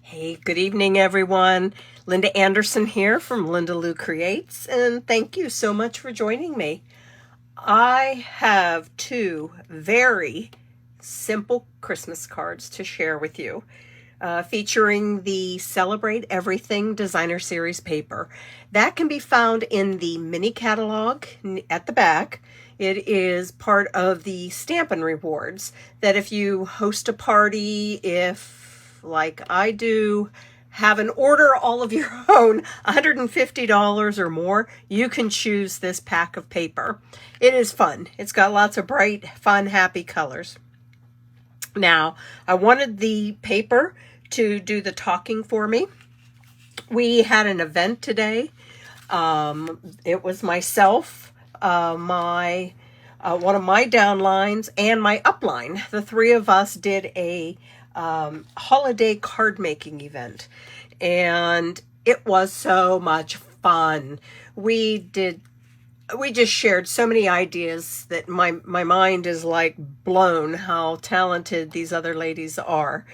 Hey, good evening, everyone. Linda Anderson here from Linda Lou Creates, and thank you so much for joining me. I have two very simple Christmas cards to share with you, featuring the Celebrate Everything Designer Series paper. That can be found in the mini catalog at the back. It is part of the Stampin' Rewards that if you host a party, if, like I do, have an order all of your own, $150 or more, you can choose this pack of paper. It is fun. It's got lots of bright, fun, happy colors. Now, I wanted the paper to do the talking for me. We had an event today. It was myself, one of my downlines, and my upline. The three of us did a holiday card making event, and it was so much fun. We just shared so many ideas that my mind is like blown how talented these other ladies are.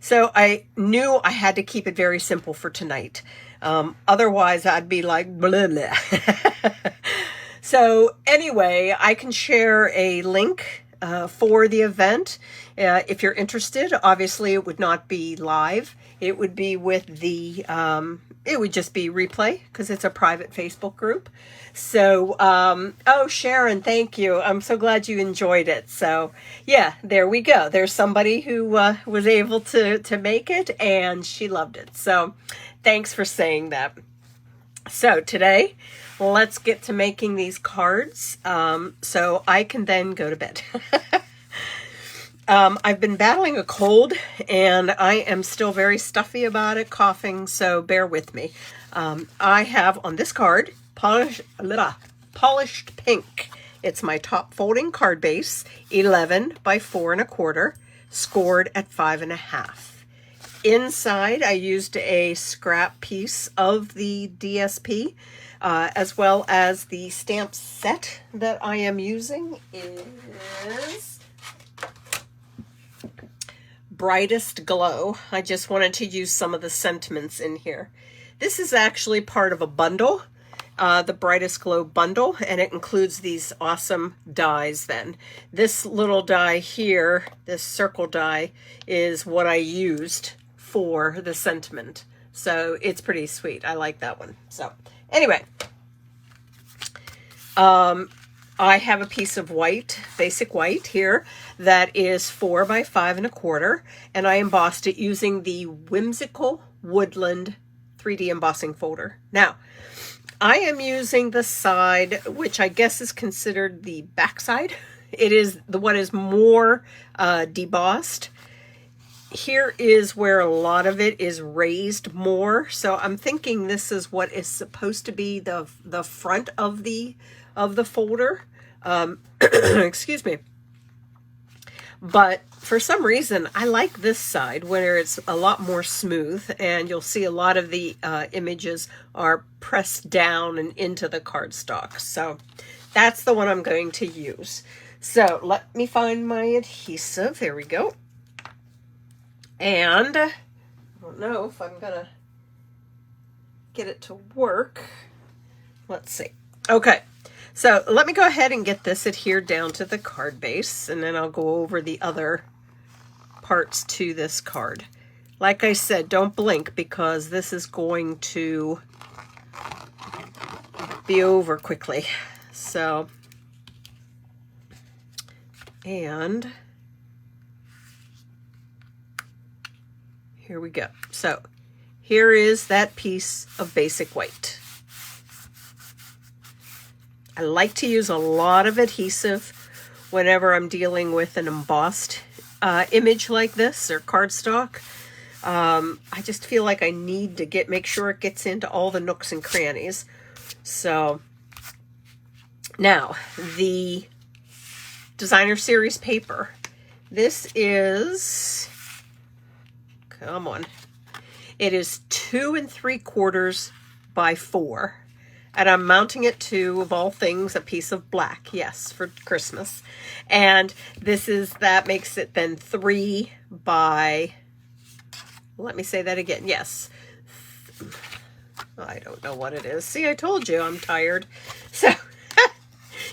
So I knew I had to keep it very simple for tonight. Otherwise I'd be like blah blah. So anyway, I can share a link for the event. If you're interested, obviously it would not be live. It would be with the, it would just be replay because it's a private Facebook group. So, oh, Sharon, thank you. I'm so glad you enjoyed it. So yeah, there we go. There's somebody who was able to make it and she loved it. So thanks for saying that. So today, let's get to making these cards so I can then go to bed. I've been battling a cold and I am still very stuffy about it, coughing, so bear with me. I have on this card, polished pink. It's my top folding card base, 11 by 4 1/4, scored at 5.5. Inside, I used a scrap piece of the DSP, as well as the stamp set that I am using is Brightest Glow. I just wanted to use some of the sentiments in here. This is actually part of a bundle, the Brightest Glow bundle, and it includes these awesome dies then. This little die here, this circle die, is what I used for the sentiment. So it's pretty sweet. I like that one. So anyway, I have a piece of white, basic white here, that is 4 by 5 1/4, and I embossed it using the Whimsical Woodland 3D embossing folder. Now, I am using the side, which I guess is considered the back side. It is the one is more debossed. Here is where a lot of it is raised more. So I'm thinking this is what is supposed to be the front of the folder. Excuse me. But for some reason, I like this side where it's a lot more smooth, and you'll see a lot of the images are pressed down and into the cardstock. So that's the one I'm going to use. So let me find my adhesive. There we go. And I don't know if I'm gonna get it to work. Let's see. Okay, so let me go ahead and get this adhered down to the card base, and then I'll go over the other parts to this card. Like I said, don't blink because this is going to be over quickly. So, and here we go. So here is that piece of basic white. I like to use a lot of adhesive whenever I'm dealing with an embossed image like this or cardstock. I just feel like I need to make sure it gets into all the nooks and crannies. So now the designer series paper. This is, come on, it is 2 3/4 by 4. And I'm mounting it to, of all things, a piece of black. Yes, for Christmas. And that makes it then 3 by let me say that again. Yes. I don't know what it is. See, I told you I'm tired. So,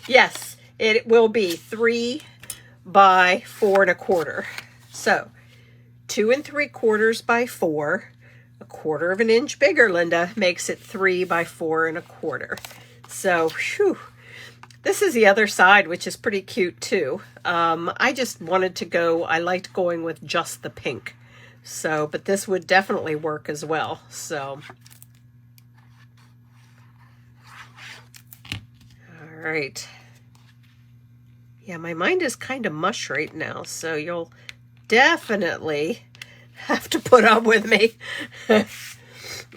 yes, it will be 3 by 4 1/4. So, 2 3/4 by 4, 1/4 of an inch bigger, Linda, makes it 3 by 4 1/4. So, whew. This is the other side, which is pretty cute too. I just wanted to go, I liked going with just the pink. So, but this would definitely work as well. So, all right. Yeah, my mind is kind of mush right now, so you'll definitely have to put up with me.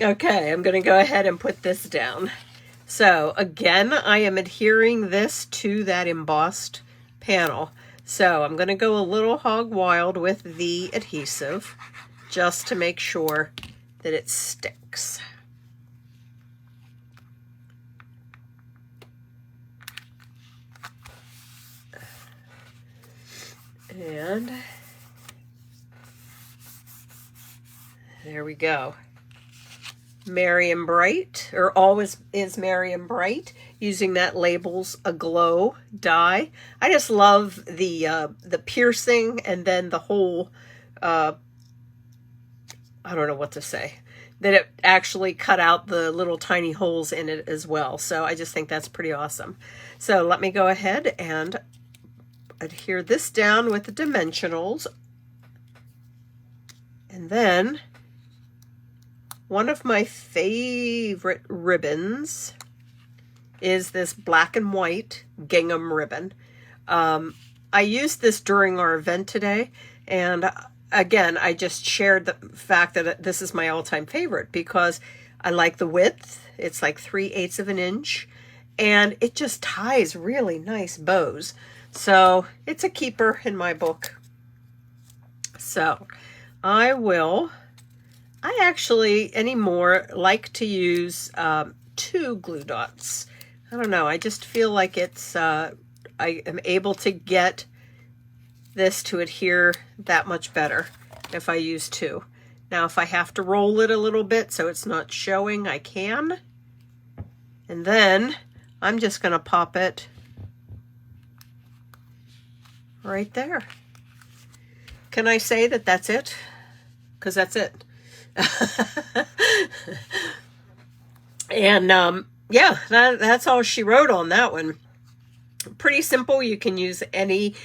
Okay, I'm going to go ahead and put this down. So again, I am adhering this to that embossed panel. So I'm going to go a little hog wild with the adhesive just to make sure that it sticks. And there we go. Merry and Bright, or Always is Merry and Bright, using that Labels Aglow die. I just love the piercing and then the whole, I don't know what to say, that it actually cut out the little tiny holes in it as well. So I just think that's pretty awesome. So let me go ahead and adhere this down with the dimensionals. And then one of my favorite ribbons is this black and white gingham ribbon. I used this during our event today, and again, I just shared the fact that this is my all-time favorite because I like the width. It's like 3/8 of an inch, and it just ties really nice bows. So it's a keeper in my book. So I actually anymore like to use 2 glue dots. I don't know, I just feel like it's, I am able to get this to adhere that much better if I use 2. Now if I have to roll it a little bit so it's not showing, I can. And then I'm just going to pop it right there. Can I say that that's it? Because that's it. And yeah, that's all she wrote on that one. Pretty simple. You can use any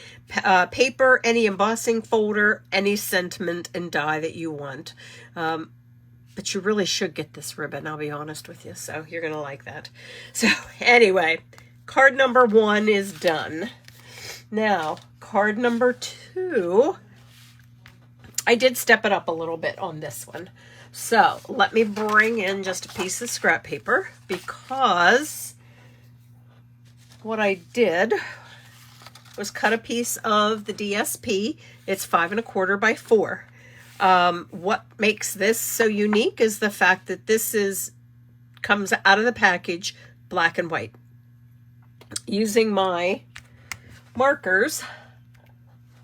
paper, any embossing folder, any sentiment and die that you want. But you really should get this ribbon, I'll be honest with you. So you're going to like that. So anyway, card number 1 is done. Now, card number 2, I did step it up a little bit on this one. So let me bring in just a piece of scrap paper, because what I did was cut a piece of the DSP. It's 5 1/4 by 4. What makes this so unique is the fact that this comes out of the package black and white. Using my markers,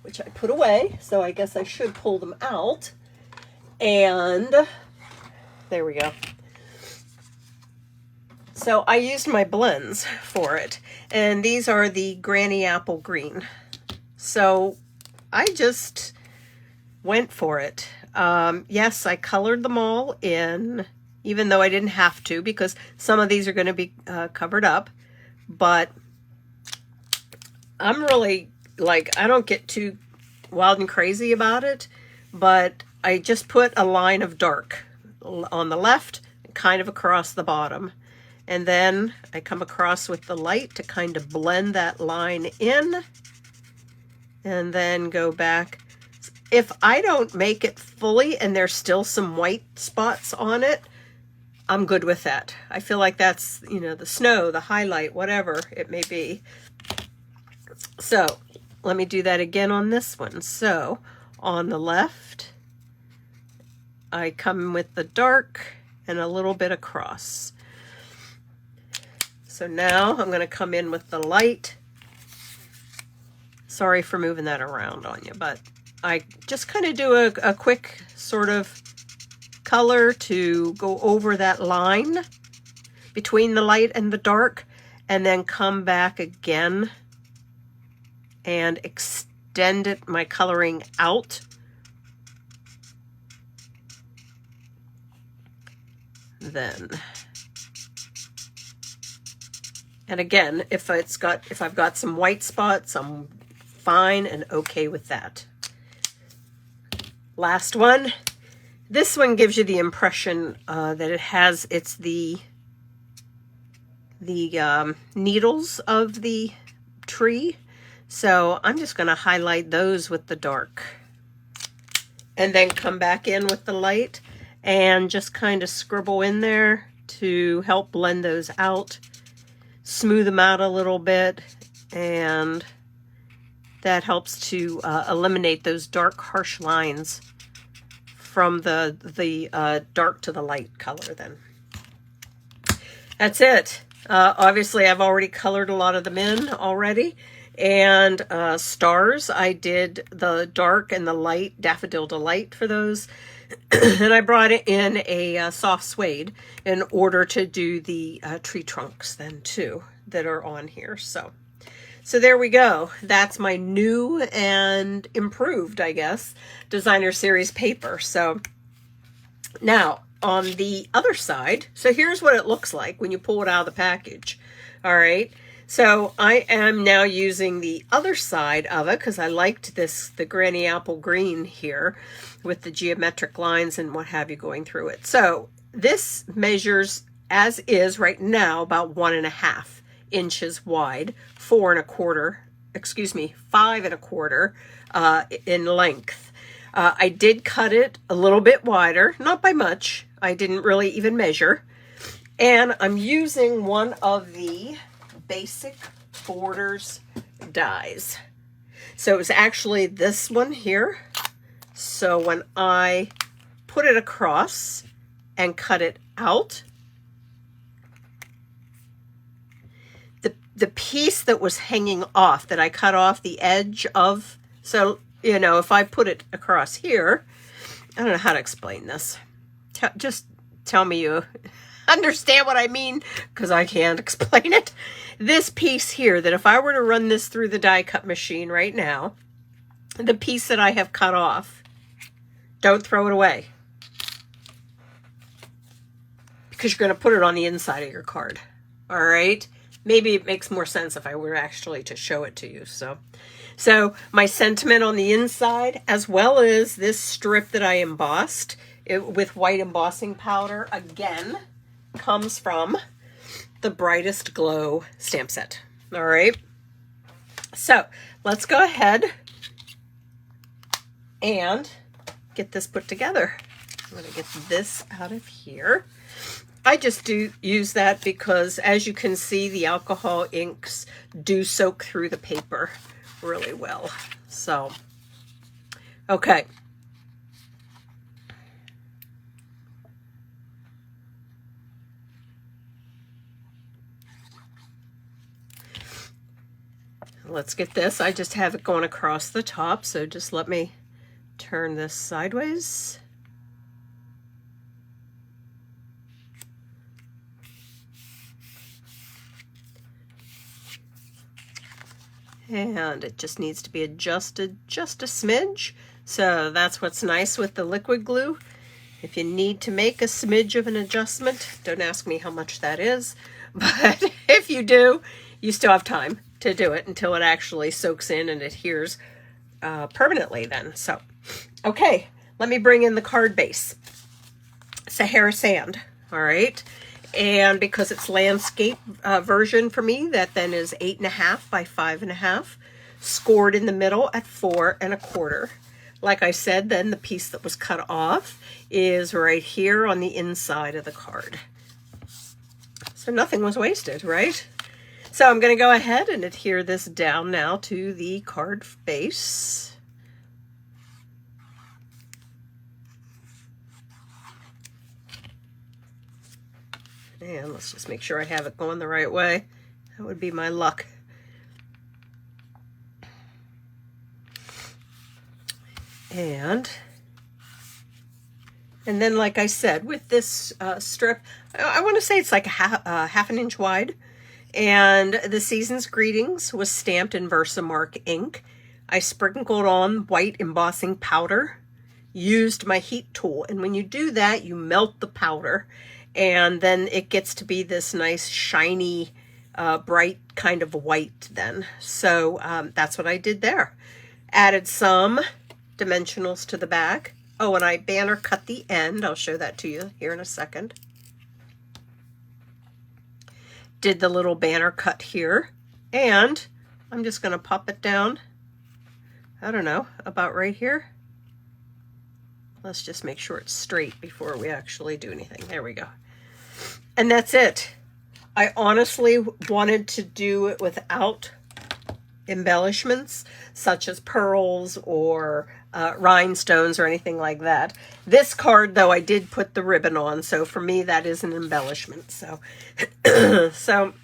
which I put away, so I guess I should pull them out. And there we go. So I used my blends for it, and these are the Granny Apple Green. So I just went for it. Yes, I colored them all in, even though I didn't have to, because some of these are going to be covered up. But I'm really, like, I don't get too wild and crazy about it, but I just put a line of dark on the left, kind of across the bottom. And then I come across with the light to kind of blend that line in, and then go back. If I don't make it fully and there's still some white spots on it, I'm good with that. I feel like that's, you know, the snow, the highlight, whatever it may be. So let me do that again on this one. So on the left, I come with the dark and a little bit across. So now I'm going to come in with the light. Sorry for moving that around on you, but I just kind of do a quick sort of color to go over that line between the light and the dark, and then come back again and extend my coloring out. Then, and again, if I've got some white spots, I'm fine and okay with that. Last one. This one gives you the impression that it's the needles of the tree. So I'm just going to highlight those with the dark and then come back in with the light and just kind of scribble in there to help blend those out, smooth them out a little bit, and that helps to eliminate those dark, harsh lines from the dark to the light color then. That's it. Obviously, I've already colored a lot of them in already. And stars, I did the dark and the light, Daffodil Delight for those. And I brought it in a soft suede in order to do the tree trunks then too that are on here. So there we go. That's my new and improved, I guess, designer series paper. So now on the other side, so here's what it looks like when you pull it out of the package. All right. So I am now using the other side of it because I liked the Granny Apple Green here with the geometric lines and what have you going through it. So this measures as is right now about 1.5 inches wide, 5 1/4 in length. I did cut it a little bit wider, not by much. I didn't really even measure. And I'm using one of the Basic Borders dies. So it was actually this one here. So when I put it across and cut it out, the piece that was hanging off, that I cut off the edge of, so, you know, if I put it across here, I don't know how to explain this. Just tell me you understand what I mean, because I can't explain it. This piece here, that if I were to run this through the die cut machine right now, the piece that I have cut off, don't throw it away, because you're going to put it on the inside of your card. All right. Maybe it makes more sense if I were actually to show it to you. So my sentiment on the inside, as well as this strip that I embossed with white embossing powder, again, comes from the Brightest Glow stamp set. All right. So let's go ahead and get this put together. I'm going to get this out of here. I just do use that because, as you can see, the alcohol inks do soak through the paper really well. So, okay. Let's get this. I just have it going across the top, so just let me turn this sideways. And it just needs to be adjusted just a smidge. So that's what's nice with the liquid glue. If you need to make a smidge of an adjustment, don't ask me how much that is, but if you do, you still have time to do it until it actually soaks in and adheres permanently then. So, okay, let me bring in the card base. Sahara Sand, all right? And because it's landscape version for me, that then is 8.5 by 5.5, scored in the middle at 4 1/4. Like I said, then the piece that was cut off is right here on the inside of the card. So nothing was wasted, right? So I'm going to go ahead and adhere this down now to the card base. And let's just make sure I have it going the right way. That would be my luck. And And then, like I said, with this strip, I want to say it's like half an inch wide. And the Season's Greetings was stamped in Versamark ink. I sprinkled on white embossing powder, used my heat tool. And when you do that, you melt the powder. And then it gets to be this nice, shiny, bright kind of white then. So that's what I did there. Added some dimensionals to the back. Oh, and I banner cut the end. I'll show that to you here in a second. Did the little banner cut here. And I'm just going to pop it down. I don't know, about right here. Let's just make sure it's straight before we actually do anything. There we go. And that's it. I honestly wanted to do it without embellishments such as pearls or rhinestones or anything like that. This card, though, I did put the ribbon on, so for me that is an embellishment. So so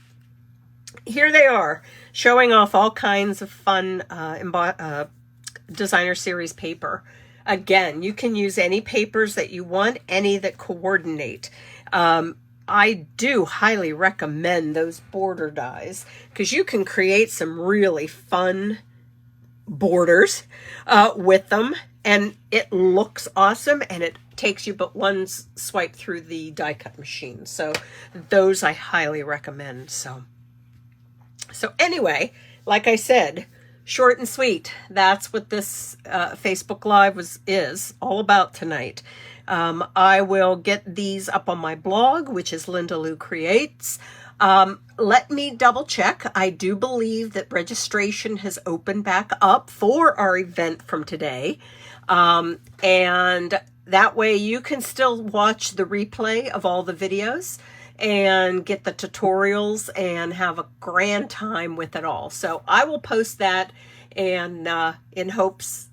here they are, showing off all kinds of fun designer series paper. Again, you can use any papers that you want, any that coordinate. I do highly recommend those border dies because you can create some really fun borders with them, and it looks awesome, and it takes you but one swipe through the die cut machine. So those I highly recommend. So anyway, like I said, short and sweet. That's what this Facebook Live is all about tonight. I will get these up on my blog, which is Linda Lou Creates. Let me double check. I do believe that registration has opened back up for our event from today. And that way you can still watch the replay of all the videos and get the tutorials and have a grand time with it all. So I will post that, and in hopes,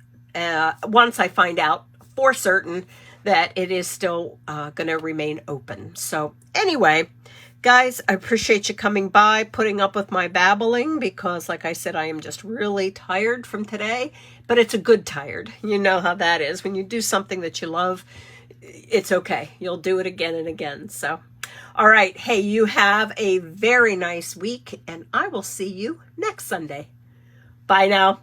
once I find out for certain that it is still going to remain open. So anyway, guys, I appreciate you coming by, putting up with my babbling, because like I said, I am just really tired from today, but it's a good tired. You know how that is. When you do something that you love, it's okay. You'll do it again and again. So, all right. Hey, you have a very nice week, and I will see you next Sunday. Bye now.